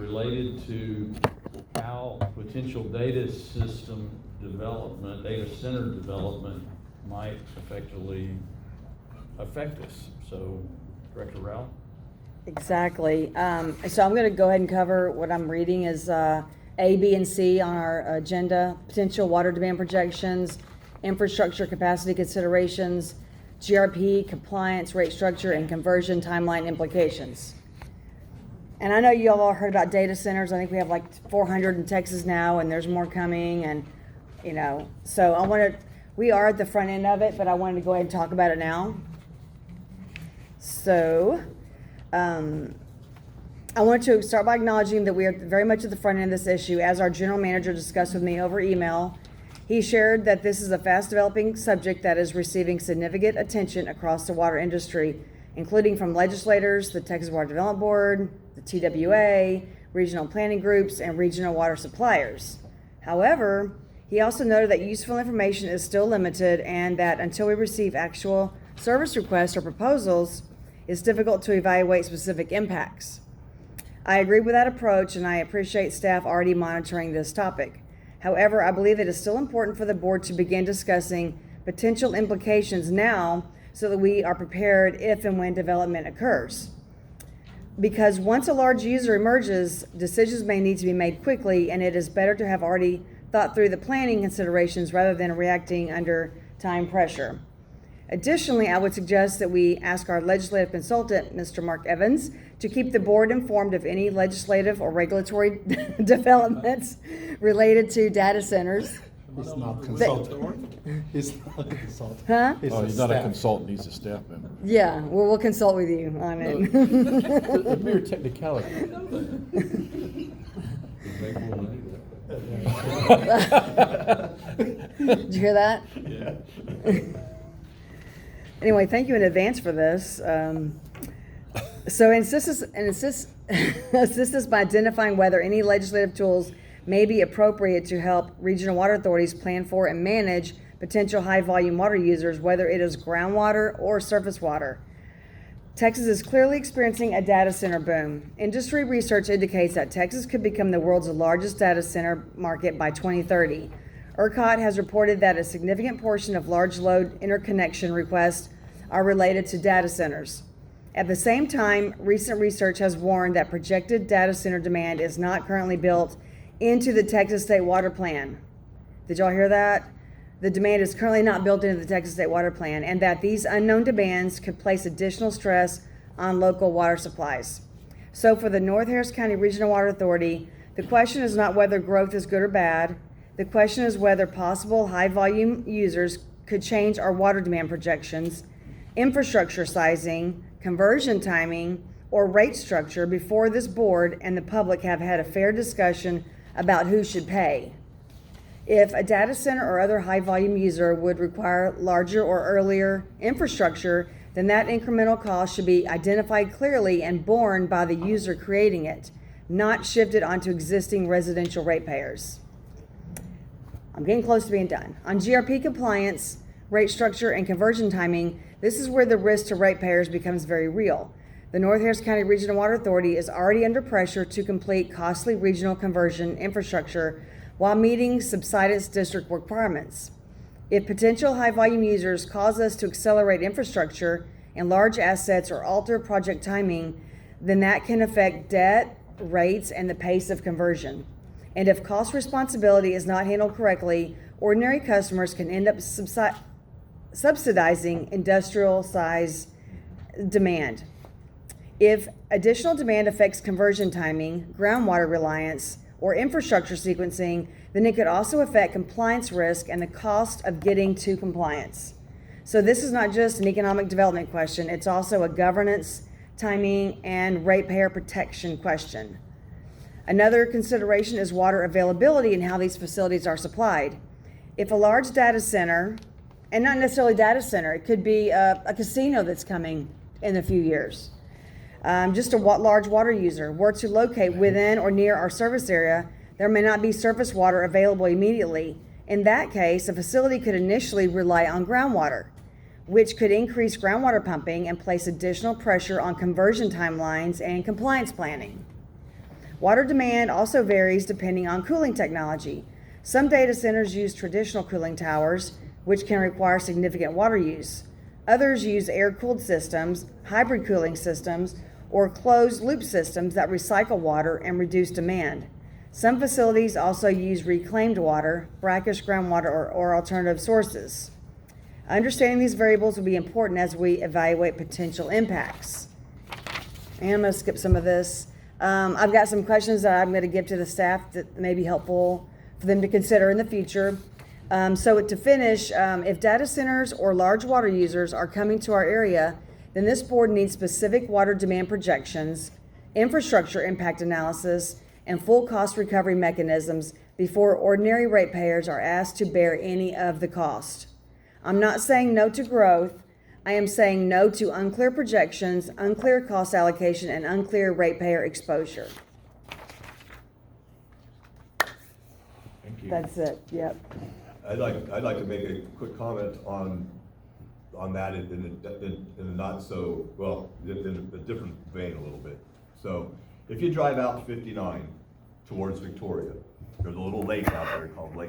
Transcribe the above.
related to how potential data system development, data center development might effectively affect us. So, Director Rowell? Exactly. So I'm going to go ahead and cover what I'm reading is A, B, and C on our agenda: potential water demand projections, infrastructure capacity considerations, GRP, compliance, rate structure, and conversion timeline implications. And I know you all heard about data centers. I think we have like 400 in Texas now, and there's more coming. And, you know, so we are at the front end of it, but I wanted to go ahead and talk about it now. So, I want to start by acknowledging that we are very much at the front end of this issue. As our general manager discussed with me over email, he shared that this is a fast developing subject that is receiving significant attention across the water industry, including from legislators, the Texas Water Development Board, the TWA, regional planning groups, and regional water suppliers. However, he also noted that useful information is still limited and that until we receive actual service requests or proposals, it's difficult to evaluate specific impacts. I agree with that approach, and I appreciate staff already monitoring this topic. However, I believe it is still important for the board to begin discussing potential implications now so that we are prepared if and when development occurs. Because once a large user emerges, decisions may need to be made quickly, and it is better to have already thought through the planning considerations rather than reacting under time pressure. Additionally, I would suggest that we ask our legislative consultant, Mr. Mark Evans, to keep the board informed of any legislative or regulatory developments related to data centers. He's not a consultant. He's not a consultant. Huh? He's not a consultant, he's a staff member. Yeah, well, we'll consult with you on it. A mere technicality. Did you hear that? Yeah. Anyway, thank you in advance for this. So assist us by identifying whether any legislative tools may be appropriate to help regional water authorities plan for and manage potential high-volume water users, whether it is groundwater or surface water. Texas is clearly experiencing a data center boom. Industry research indicates that Texas could become the world's largest data center market by 2030. ERCOT has reported that a significant portion of large load interconnection requests are related to data centers. At the same time, recent research has warned that projected data center demand is not currently built into the Texas State Water Plan. Did y'all hear that? The demand is currently not built into the Texas State Water Plan, and that these unknown demands could place additional stress on local water supplies. So for the North Harris County Regional Water Authority, the question is not whether growth is good or bad. The question is whether possible high-volume users could change our water demand projections, infrastructure sizing, conversion timing, or rate structure before this board and the public have had a fair discussion about who should pay. If a data center or other high-volume user would require larger or earlier infrastructure, then that incremental cost should be identified clearly and borne by the user creating it, not shifted onto existing residential ratepayers. I'm getting close to being done. On GRP compliance, rate structure, and conversion timing, this is where the risk to ratepayers becomes very real. The North Harris County Regional Water Authority is already under pressure to complete costly regional conversion infrastructure while meeting subsidence district requirements. If potential high-volume users cause us to accelerate infrastructure and large assets or alter project timing, then that can affect debt, rates, and the pace of conversion. And if cost responsibility is not handled correctly, ordinary customers can end up subsidizing industrial size demand. If additional demand affects conversion timing, groundwater reliance, or infrastructure sequencing, then it could also affect compliance risk and the cost of getting to compliance. So this is not just an economic development question, it's also a governance, timing, and ratepayer protection question. Another consideration is water availability and how these facilities are supplied. If a large data center, and not necessarily data center, it could be a casino that's coming in a few years, just a large water user were to locate within or near our service area, there may not be surface water available immediately. In that case, a facility could initially rely on groundwater, which could increase groundwater pumping and place additional pressure on conversion timelines and compliance planning. Water demand also varies depending on cooling technology. Some data centers use traditional cooling towers, which can require significant water use. Others use air-cooled systems, hybrid cooling systems, or closed-loop systems that recycle water and reduce demand. Some facilities also use reclaimed water, brackish groundwater, or alternative sources. Understanding these variables will be important as we evaluate potential impacts. And I'm going to skip some of this. I've got some questions that I'm going to give to the staff that may be helpful for them to consider in the future. So to finish, if data centers or large water users are coming to our area, then this board needs specific water demand projections, infrastructure impact analysis, and full cost recovery mechanisms before ordinary ratepayers are asked to bear any of the cost. I'm not saying no to growth. I am saying no to unclear projections, unclear cost allocation, and unclear ratepayer exposure. Thank you. That's it, yep. I'd like to make a quick comment on that in a not so, well, in a different vein a little bit. So if you drive out 59 towards Victoria, there's a little lake out there called Lake